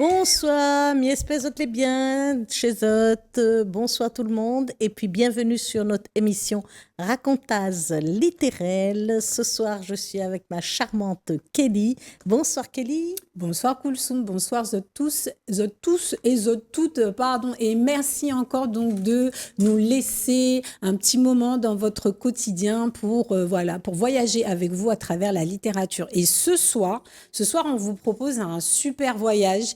Bonsoir, mi espèce les bien, chez bonsoir tout le monde, et puis bienvenue sur notre émission Racontase littéraire. Ce soir, je suis avec ma charmante Kelly. Bonsoir Kelly. Bonsoir Koulsoum, bonsoir tous et toutes, pardon, et merci encore donc de nous laisser un petit moment dans votre quotidien pour voyager avec vous à travers la littérature. Et ce soir, on vous propose un super voyage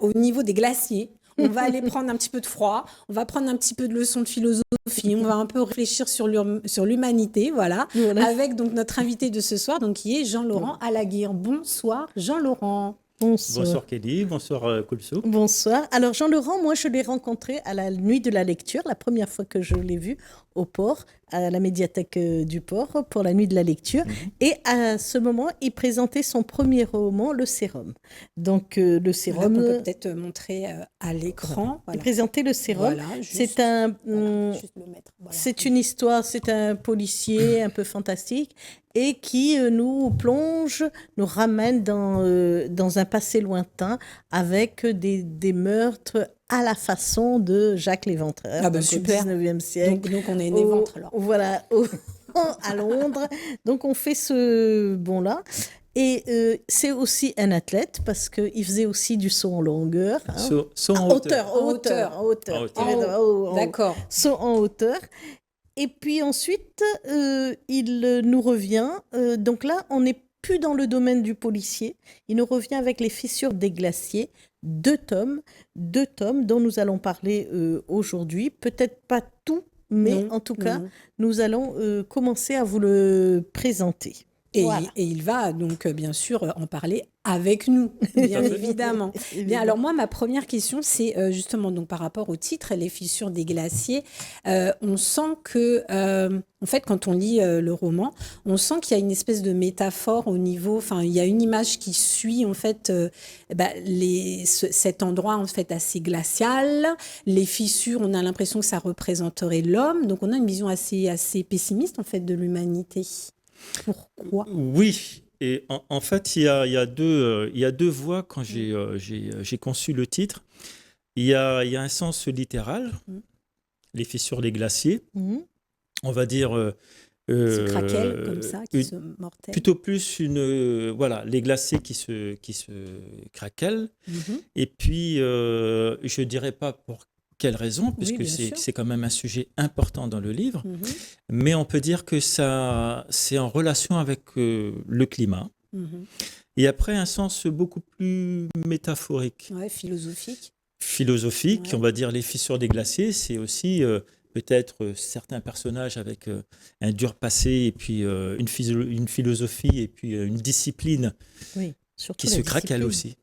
au niveau des glaciers. On va aller prendre un petit peu de froid, on va prendre un petit peu de leçons de philosophie, on va un peu réfléchir sur l'humanité, voilà, avec donc notre invité de ce soir, donc qui est Jean-Laurent Alaguirre. Bonsoir Jean-Laurent. Bonsoir Kelly, bonsoir Koulsoum. Bonsoir. Alors Jean-Laurent, moi je l'ai rencontré à la nuit de la lecture, la première fois que je l'ai vu au port, à la médiathèque du port pour la nuit de la lecture. Et à ce moment, il présentait son premier roman, Le Sérum. Donc le Sérum... On peut peut-être montrer à l'écran. Voilà. Il présentait Le Sérum. Voilà, c'est une histoire, c'est un policier un peu fantastique et qui nous plonge, nous ramène dans un passé lointain avec des meurtres à la façon de Jacques l'Éventreur, au 19e siècle. Donc on est né ventre alors. Voilà, à Londres. Donc on fait ce bon-là. Et c'est aussi un athlète parce qu'il faisait aussi du saut en longueur. Saut en hauteur. D'accord. Saut en hauteur. Et puis ensuite, il nous revient. Donc là, on n'est plus dans le domaine du policier. Il nous revient avec Les Fissures des glaciers. Deux tomes dont nous allons parler aujourd'hui. Peut-être pas tout, mais en tout cas, nous allons commencer à vous le présenter. Et il va donc bien sûr en parler avec nous, bien évidemment. Bien, alors moi, ma première question, c'est justement donc par rapport au titre, Les Fissures des glaciers. On sent que, en fait, quand on lit le roman, on sent qu'il y a une espèce de métaphore au niveau, enfin, il y a une image qui suit en fait cet endroit en fait assez glacial. Les fissures, on a l'impression que ça représenterait l'homme. Donc on a une vision assez pessimiste en fait de l'humanité. Pourquoi ? Oui, et en fait, il y a deux voies quand j'ai conçu le titre. Il y a un sens littéral, les fissures des glaciers. On va dire... c'est craquelle, comme ça, qui se mortellent. Plutôt plus les glaciers qui se craquellent. Et puis, je ne dirais pas pour quelle raison, puisque c'est quand même un sujet important dans le livre, mais on peut dire que c'est en relation avec le climat. Et après, un sens beaucoup plus métaphorique. Ouais, philosophique. Philosophique, on va dire les fissures des glaciers, c'est aussi peut-être certains personnages avec un dur passé, et puis une philosophie, et puis une discipline. Oui. Qui se craquelle aussi.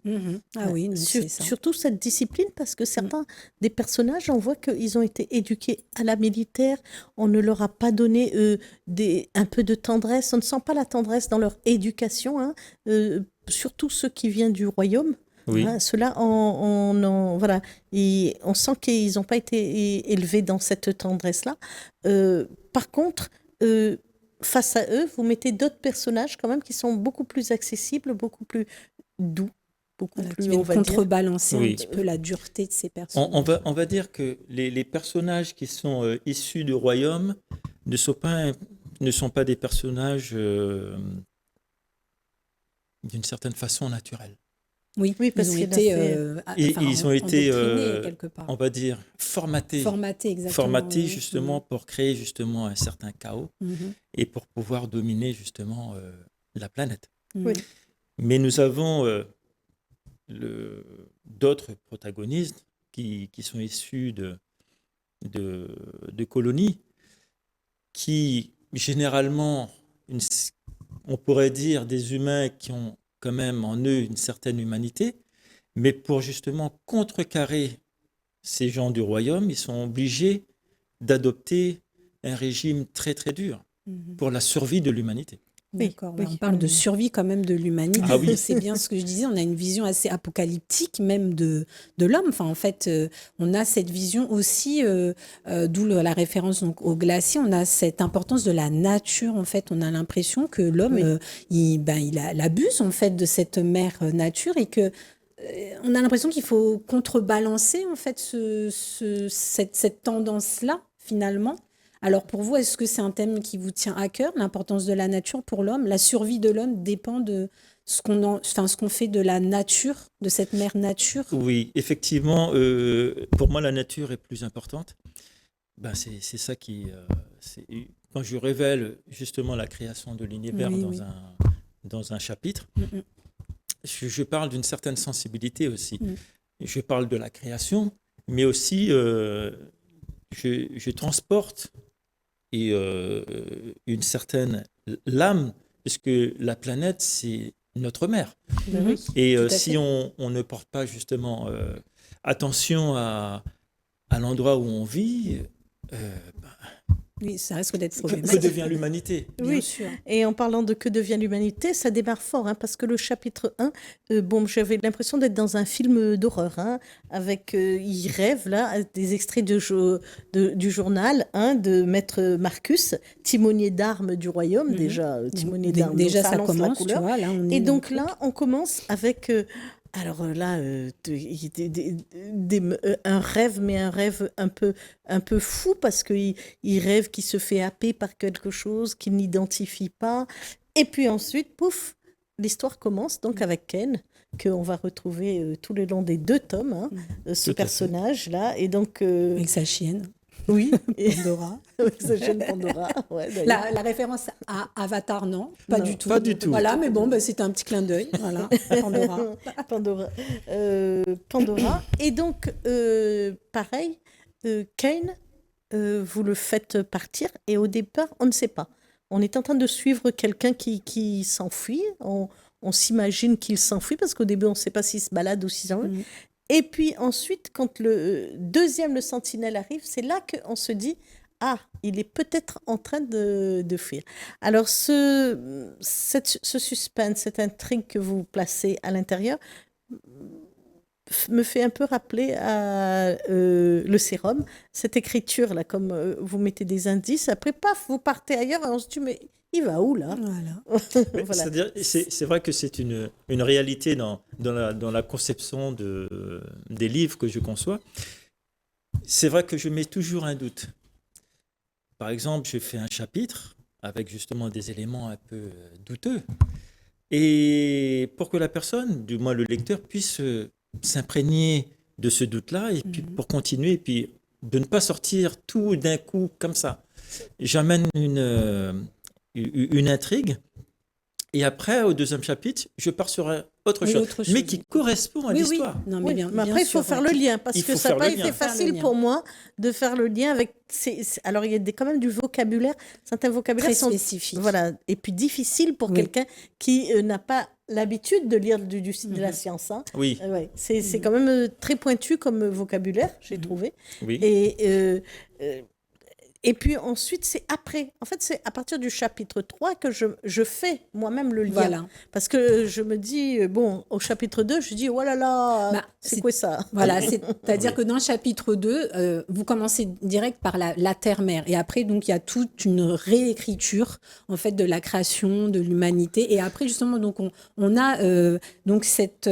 Ah oui, c'est ça. Surtout cette discipline, parce que certains des personnages, on voit qu'ils ont été éduqués à la militaire, on ne leur a pas donné un peu de tendresse, on ne sent pas la tendresse dans leur éducation, surtout ceux qui viennent du royaume. Oui. Ceux-là, on sent qu'ils n'ont pas été élevés dans cette tendresse-là. Par contre... face à eux, vous mettez d'autres personnages quand même qui sont beaucoup plus accessibles, beaucoup plus doux, beaucoup plus, on va contrebalancer un petit peu la dureté de ces personnages. On va dire que les personnages qui sont issus du royaume ne sont pas des personnages d'une certaine façon naturels. Oui, parce ils ont été, on va dire, formatés justement pour créer justement un certain chaos et pour pouvoir dominer justement la planète. Mais nous avons d'autres protagonistes qui sont issus de colonies qui, généralement, on pourrait dire des humains qui ont quand même en eux une certaine humanité, mais pour justement contrecarrer ces gens du royaume, ils sont obligés d'adopter un régime très très dur pour la survie de l'humanité. D'accord, on parle de survie quand même de l'humanité. Ah oui. C'est bien ce que je disais, on a une vision assez apocalyptique même de l'homme. Enfin, en fait, on a cette vision aussi, d'où la référence donc, au glacier, on a cette importance de la nature. En fait, on a l'impression que l'homme, il abuse en fait de cette mère nature et que on a l'impression qu'il faut contrebalancer en fait cette tendance-là finalement. Alors pour vous, est-ce que c'est un thème qui vous tient à cœur, l'importance de la nature pour l'homme? La survie de l'homme dépend de ce qu'on fait de la nature, de cette mère nature? Oui, effectivement, pour moi, la nature est plus importante. Ben, c'est ça qui... quand je révèle justement la création de l'univers dans un chapitre, je parle d'une certaine sensibilité aussi. Je parle de la création, mais aussi je transporte une certaine lame, puisque la planète, c'est notre mère. Et si on ne porte pas justement attention à l'endroit où on vit, oui, ça risque d'être problématique. Que devient l'humanité? Oui, bien sûr. Et en parlant de que devient l'humanité, ça démarre fort, parce que le chapitre 1, j'avais l'impression d'être dans un film d'horreur, avec, il rêve là, des extraits du journal de Maître Marcus, timonier d'armes du royaume, déjà, timonier d'armes. Déjà, ça commence, tu vois, là, et donc là, on commence avec... alors là, un rêve, mais un rêve un peu fou, parce qu'il rêve qu'il se fait happer par quelque chose qu'il n'identifie pas. Et puis ensuite, pouf, l'histoire commence donc avec Ken, qu'on va retrouver tout le long des 2 tomes, ce personnage-là. Et donc, avec sa chienne. Oui, Pandora. Sa chienne Pandora. Ouais, la référence à Avatar, non, pas du tout. Pas du tout. Voilà, mais bon, c'était un petit clin d'œil. Voilà, Pandora. Et donc, pareil, Kane, vous le faites partir, et au départ, on ne sait pas. On est en train de suivre quelqu'un qui s'enfuit. On s'imagine qu'il s'enfuit, parce qu'au début, on ne sait pas s'il se balade ou s'il s'enfuit. Et puis ensuite, quand le sentinelle arrive, c'est là qu'on se dit « Ah, il est peut-être en train de fuir ». Alors, ce suspense, cette intrigue que vous placez à l'intérieur me fait un peu rappeler à le sérum, cette écriture-là, comme vous mettez des indices, après, paf, vous partez ailleurs et on se dit « Mais il va où, là ?» Voilà. C'est-à-dire, c'est vrai que c'est une réalité dans la conception des livres que je conçois. C'est vrai que je mets toujours un doute. Par exemple, je fais un chapitre avec justement des éléments un peu douteux. Et pour que la personne, du moins le lecteur, puisse s'imprégner de ce doute-là, et puis pour continuer, et puis de ne pas sortir tout d'un coup comme ça. J'amène une intrigue, et après, au 2e chapitre, je pars sur autre chose, mais qui correspond à l'histoire. Oui. Non, mais bien, mais après, il faut faire le lien, parce que ça n'a pas été facile pour moi de faire le lien avec... Alors, il y a quand même du vocabulaire, certains vocabulaires très spécifiques. Voilà, et puis difficile pour quelqu'un qui n'a pas l'habitude de lire de la science. Oui. C'est quand même très pointu comme vocabulaire, j'ai trouvé. Oui. Et puis ensuite, c'est après. En fait, c'est à partir du chapitre 3 que je fais moi-même le lien. Voilà. Parce que je me dis, au chapitre 2, je dis, oh là là, c'est quoi ça? Voilà, c'est-à-dire que dans le chapitre 2, vous commencez direct par la terre-mère. Et après, donc, il y a toute une réécriture, en fait, de la création, de l'humanité. Et après, justement, donc, on a donc cette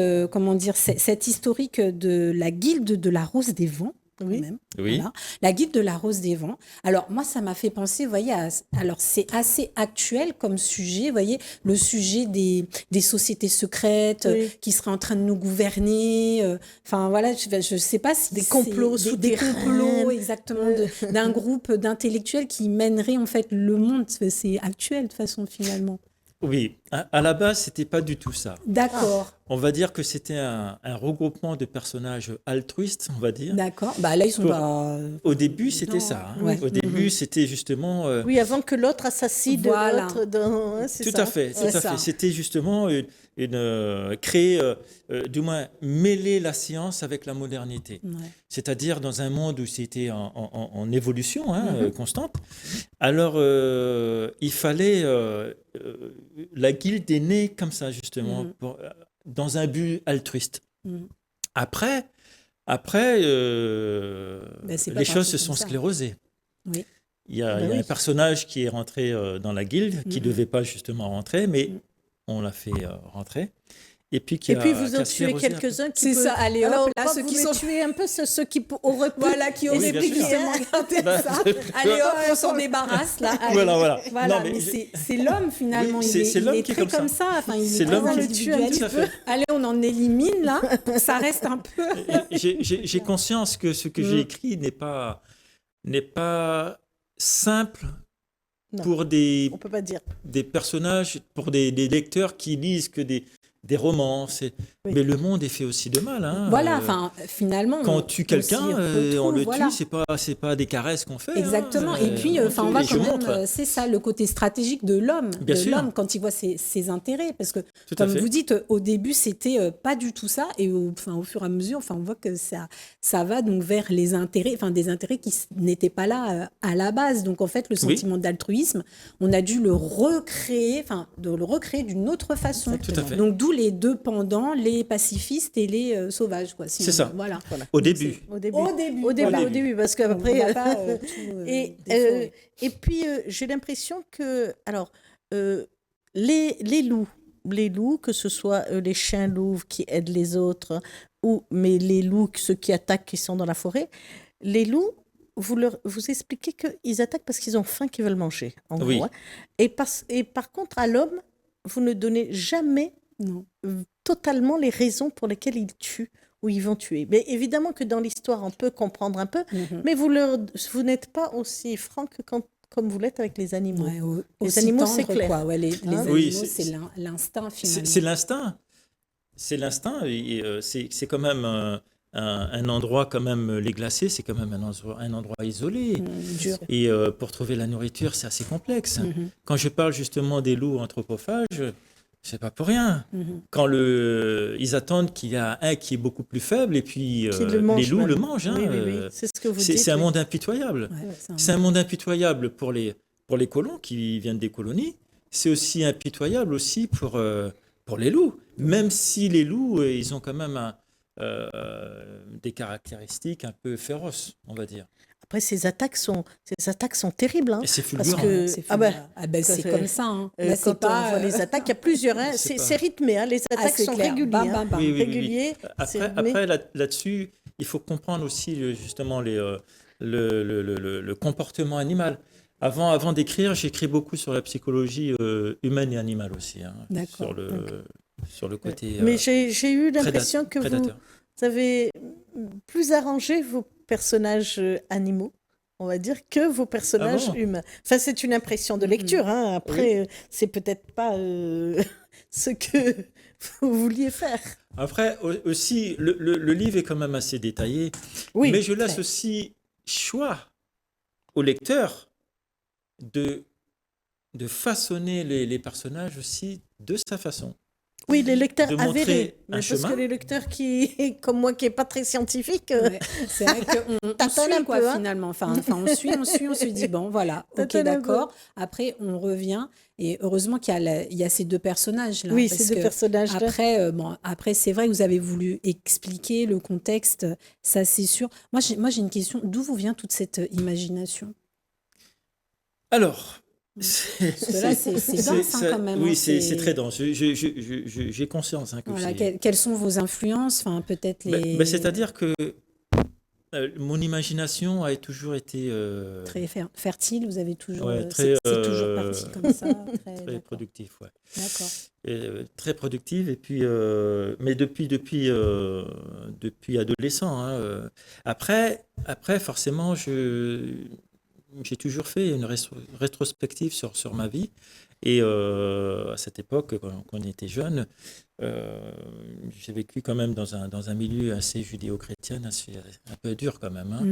historique de la guilde de la Rose des Vents. Oui. Voilà. La guilde de la Rose des Vents. Alors, moi, ça m'a fait penser, vous voyez, alors c'est assez actuel comme sujet, vous voyez, le sujet des sociétés secrètes qui seraient en train de nous gouverner. Enfin, voilà, je ne sais pas si des complots des complots, exactement, d'un groupe d'intellectuels qui mèneraient, en fait, le monde. C'est actuel, de façon, finalement. Oui, à la base, c'était pas du tout ça. D'accord. On va dire que c'était un regroupement de personnages altruistes, on va dire. D'accord. Bah là, ils sont pas... Au début, c'était ça. Au début, c'était justement... Oui, avant que l'autre assassine l'autre. Tout à fait. C'était justement créer, du moins mêler la science avec la modernité. Ouais. C'est-à-dire dans un monde où c'était en évolution constante. Alors, il fallait... la guilde est née comme ça, justement, dans un but altruiste. Après, les choses se sont sclérosées. Oui. Il y a un personnage qui est rentré dans la guilde, qui ne devait pas justement rentrer, mais on l'a fait rentrer. et puis et puis vous en tuez quelques-uns qui c'est ça, allez hop, alors là pas ceux vous qui les sont tuez un peu ceux qui auraient pu voilà qui auraient bien pu sûr. justement regarder Bah, ça. Allez hop, on s'en débarrasse là. Allez. Voilà. Voilà, Non, mais mais c'est l'homme finalement, Oui, il c'est est, l'homme il est qui est très comme ça. Enfin, il C'est est l'homme très qui tue un petit individualiste. Tout à fait. Allez, on en élimine là, pour que ça reste un peu. J'ai conscience que ce que j'ai écrit n'est pas simple Non. pour on peut pas dire des personnages, pour des lecteurs qui lisent que des romans. Oui. Mais le monde est fait aussi de mal. Hein. Voilà, enfin, finalement. Quand on tue quelqu'un, on le voilà. tue, c'est pas des caresses qu'on fait. Exactement. Hein. Et puis, enfin, on va Et je quand même. montre. C'est ça, le côté stratégique de l'homme, Bien sûr. quand il voit ses intérêts, parce que Tout à comme fait. vous dites, au début, c'était pas du tout ça, et au fur et à mesure, enfin, on voit que ça va donc vers les intérêts, enfin, des intérêts qui n'étaient pas là à la base. Donc, en fait, le sentiment d'altruisme, on a dû le recréer, d'une autre façon. Tout à fait. Donc, d'où les deux pendants, les pacifistes et les sauvages, quoi. C'est ça. Voilà. Au début. au début Voilà. au début parce On qu'après n'a pas, tout, et déformé. et puis j'ai l'impression que alors les loups que ce soit les chiens loups qui aident les autres mais les loups ceux qui attaquent qui sont dans la forêt, les loups vous expliquez qu'ils attaquent parce qu'ils ont faim, qu'ils veulent manger en Oui. gros, hein. Et par contre à l'homme vous ne donnez jamais Non. totalement les raisons pour lesquelles ils tuent ou ils vont tuer. Mais évidemment que dans l'histoire, on peut comprendre un peu, mais vous n'êtes pas aussi franc que comme vous l'êtes avec les animaux. Ouais, Les aussi animaux, tendre, c'est clair. quoi. Ouais, les animaux, Oui, c'est l'instinct finalement. C'est l'instinct. C'est l'instinct. Et, c'est quand même un endroit, quand même, les glaciers, c'est quand même un endroit isolé. Dur. Et pour trouver la nourriture, c'est assez complexe. Quand je parle justement des loups anthropophages, c'est pas pour rien. Quand ils attendent qu'il y a un qui est beaucoup plus faible et puis les loups le mangent. Hein, oui. C'est ce que vous dites. c'est un monde impitoyable. Ouais, C'est un monde impitoyable pour les colons qui viennent des colonies. C'est aussi impitoyable aussi pour les loups. Même si les loups, ils ont quand même des caractéristiques un peu féroces, on va dire. Après, ces attaques sont terribles. Hein, Et c'est parce fulgurant. que c'est comme ça. Hein. Là, c'est quand pas, on voit les attaques, il y a plusieurs. Hein, c'est rythmé. Hein, les attaques c'est sont clair. réguliers. Bam, bam, bam. Oui. Réguliers. Après là-dessus, il faut comprendre aussi justement le comportement animal. Avant d'écrire, j'écris beaucoup sur la psychologie humaine et animale aussi. Hein, D'accord. sur le côté. Mais j'ai eu l'impression que prédateur. vous avez plus arrangé vos personnages animaux, on va dire, que vos personnages humains. Enfin, c'est une impression de lecture. Hein. Après, c'est peut-être pas ce que vous vouliez faire. Après, aussi, le livre est quand même assez détaillé. Oui, mais je laisse aussi choix au lecteur de façonner les personnages aussi de sa façon. Oui, les lecteurs de montrer avérés. un Parce chemin. que les lecteurs comme moi, qui n'est pas très scientifique, C'est vrai qu'on Tâtonne un suit, quoi, peu, hein. finalement. Enfin, on suit, on se dit, bon, voilà, ok, Tâtonne un peu. d'accord. Après, on revient. Et heureusement qu'il y a ces deux personnages-là. Oui, parce ces deux que personnages-là. Après, c'est vrai que vous avez voulu expliquer le contexte, ça c'est sûr. Moi, j'ai une question. D'où vous vient toute cette imagination? Alors, Parce que là, c'est dense hein, quand même. Oui, hein, c'est très dense. J'ai conscience hein, que voilà, c'est... quelles sont vos influences? Enfin, peut-être les... c'est-à-dire que mon imagination a toujours été... Très fertile, vous avez toujours... Ouais, c'est toujours parti comme ça. très productif, ouais. D'accord. Très productive, et puis, mais depuis adolescent. Hein, après, forcément, j'ai toujours fait une rétrospective sur ma vie. Et à cette époque, quand on était jeune, j'ai vécu quand même dans un milieu assez judéo-chrétien, un peu dur quand même. Hein.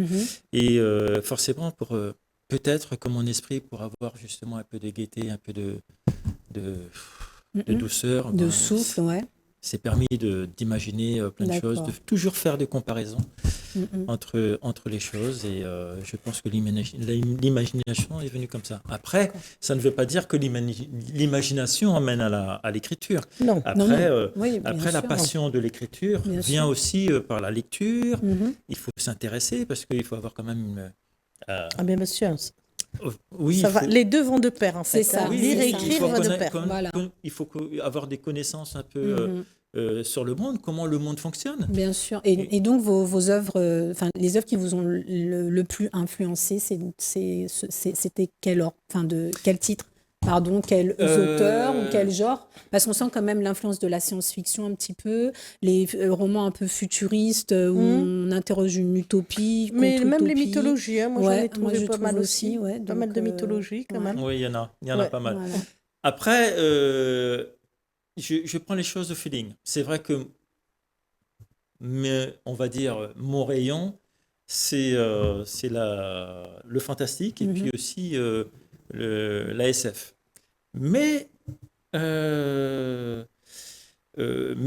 Et forcément, peut-être que mon esprit, pour avoir justement un peu de gaieté, un peu de douceur, de souffle, ouais. C'est permis d'imaginer plein de choses, de toujours faire des comparaisons entre les choses. Et je pense que l'imagination est venue comme ça. Après, ça ne veut pas dire que l'imagination amène à l'écriture. Non. Après, Oui, après la passion de l'écriture vient aussi par la lecture. Il faut s'intéresser parce qu'il faut avoir quand même bien sûr. Oui, Ça va. Les deux vont de pair, en fait. C'est ça. Oui, Lire et il écrire faut va de connaître- pair. Voilà. il faut avoir des connaissances un peu sur le monde, comment le monde fonctionne. Bien sûr. Et donc, vos œuvres, les œuvres qui vous ont le plus influencé, c'était de quel titre? Pardon, quels auteurs ou quel genre? Parce qu'on sent quand même l'influence de la science-fiction un petit peu, les romans un peu futuristes où on interroge une utopie, Mais même les contre-utopie. mythologies, hein, moi j'en ai trouvé je pas mal trouve aussi. ouais, Pas mal donc, de mythologies quand même. Oui, il y en a pas mal. Voilà. Après, je prends les choses au feeling. C'est vrai que, on va dire, mon rayon, c'est le fantastique et puis aussi la SF. Mais mes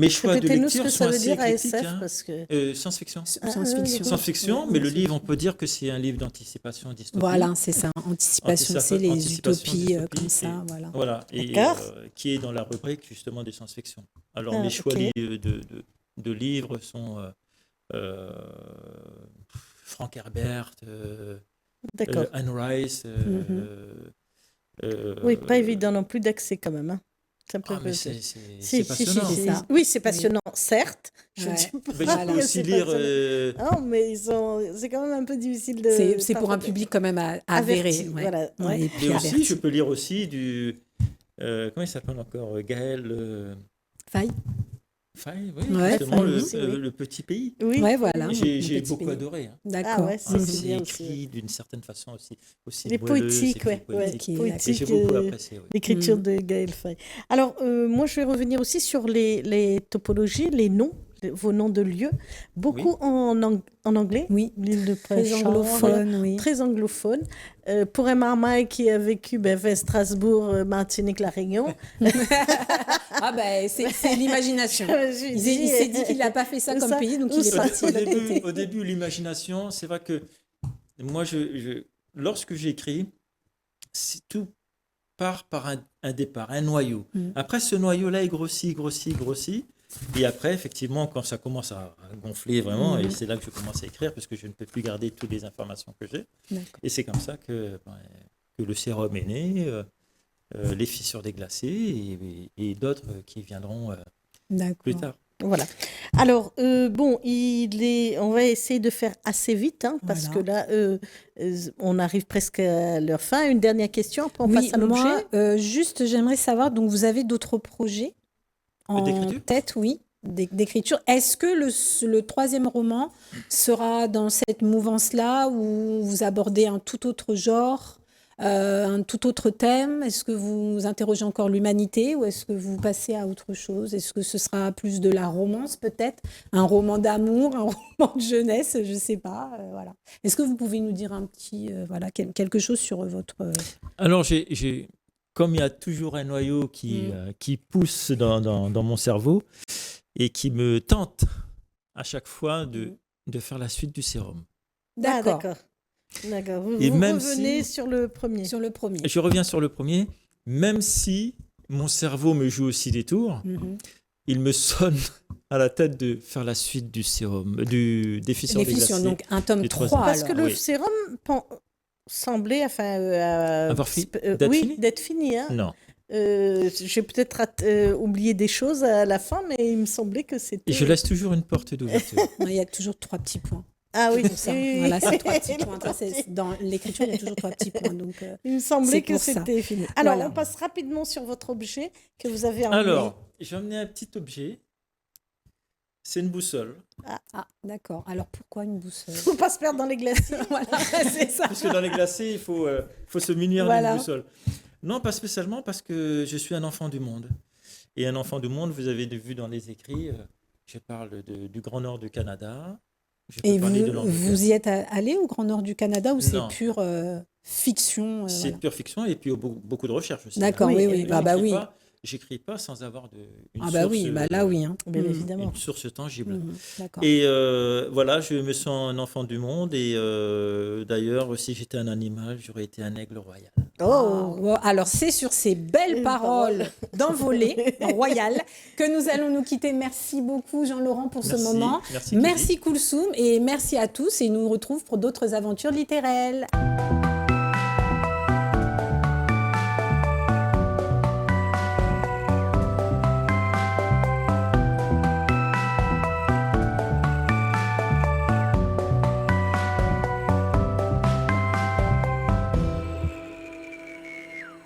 choix de Répétez-nous lecture ce que sont ça veut assez dire éclectiques. ASF, parce que... Science-fiction. Science-fiction. Science-fiction, mais le livre, on peut dire que c'est un livre d'anticipation, dystopie. Voilà, c'est ça. Anticipation, c'est les utopies comme ça. Voilà. Et qui est dans la rubrique justement de science-fiction. Alors, mes choix de livres sont Frank Herbert, Anne Rice. Oui, pas évident non plus d'accès quand même. Hein. C'est passionnant. Oui, c'est passionnant, certes. Je dis pas. Je peux aussi lire. Non, mais c'est quand même un peu difficile de. C'est pour un public quand même avéré. Voilà. Et aussi, je peux lire aussi du. Comment il s'appelle encore, Gaël Faye. Faye, oui, justement, le petit pays. Oui, voilà. J'ai beaucoup adoré. Hein. D'accord. C'est bien écrit d'une certaine façon aussi. Les poétiques, J'ai beaucoup apprécié. L'écriture de Gaël Faye. Alors, moi, je vais revenir aussi sur les topologies, les noms, vos noms de lieux, beaucoup en anglais. Oui, l'île de très anglophone. Très anglophone. Pour un Marmaille qui a vécu Strasbourg, Martinique, La Réunion. C'est l'imagination. Il s'est dit qu'il n'a pas fait ça comme pays, donc il est parti. Au début, l'imagination, c'est vrai que moi, lorsque j'écris, tout part par un départ, un noyau. Après, ce noyau-là, il grossit. Et après, effectivement, quand ça commence à gonfler vraiment, et c'est là que je commence à écrire, parce que je ne peux plus garder toutes les informations que j'ai. Et c'est comme ça que le sérum est né, les fissures des glaciers et d'autres qui viendront plus tard. Voilà. Alors, on va essayer de faire assez vite, hein, parce que là, on arrive presque à leur fin. Une dernière question, après on passe à l'objet. Juste, j'aimerais savoir, donc vous avez d'autres projets en tête, oui, d'écriture. Est-ce que le troisième roman sera dans cette mouvance-là où vous abordez un tout autre genre, un tout autre thème? Est-ce que vous interrogez encore l'humanité ou est-ce que vous passez à autre chose? Est-ce que ce sera plus de la romance peut-être? Un roman d'amour, un roman de jeunesse, je ne sais pas. Voilà. Est-ce que vous pouvez nous dire un petit, quelque chose sur votre... Alors, comme il y a toujours un noyau qui pousse dans mon cerveau et qui me tente à chaque fois de faire la suite du sérum. D'accord. Vous revenez sur le premier. Je reviens sur le premier, même si mon cerveau me joue aussi des tours, il me sonne à la tête de faire la suite du sérum, des fissures des glaciers. Donc un tome 3. Parce que le sérum semblait d'être fini. Hein. Non. J'ai peut-être oublié des choses à la fin, mais il me semblait que c'était... Je laisse toujours une porte d'ouverture. Il y a toujours 3 petits points. Ah oui, Voilà, c'est 3 petits points. Dans l'écriture, il y a toujours 3 petits points. Donc, il me semblait que c'était fini. Alors, on passe rapidement sur votre objet que vous avez emmené. Alors, j'ai emmené un petit objet. C'est une boussole. Ah, d'accord. Alors, pourquoi une boussole? Il ne faut pas se perdre dans les glaciers. Voilà, c'est ça. Parce que dans les glaciers, il faut se munir d'une boussole. Non, pas spécialement, parce que je suis un enfant du monde. Et un enfant du monde, vous avez vu dans les écrits, je parle du Grand Nord du Canada. Et vous y êtes allé au Grand Nord du Canada ou c'est pure fiction? C'est pure fiction et puis beaucoup de recherches aussi. D'accord, oui. Oui. J'écris pas sans avoir une source. Bien évidemment. Une source tangible. D'accord. Et voilà, je me sens un enfant du monde. Et d'ailleurs, si j'étais un animal, j'aurais été un aigle royal. Alors, c'est sur ces belles paroles d'envolée royale que nous allons nous quitter. Merci beaucoup, Jean-Laurent, pour ce moment. Merci Koulsoum, et merci à tous. Et nous retrouvons pour d'autres aventures littéraires.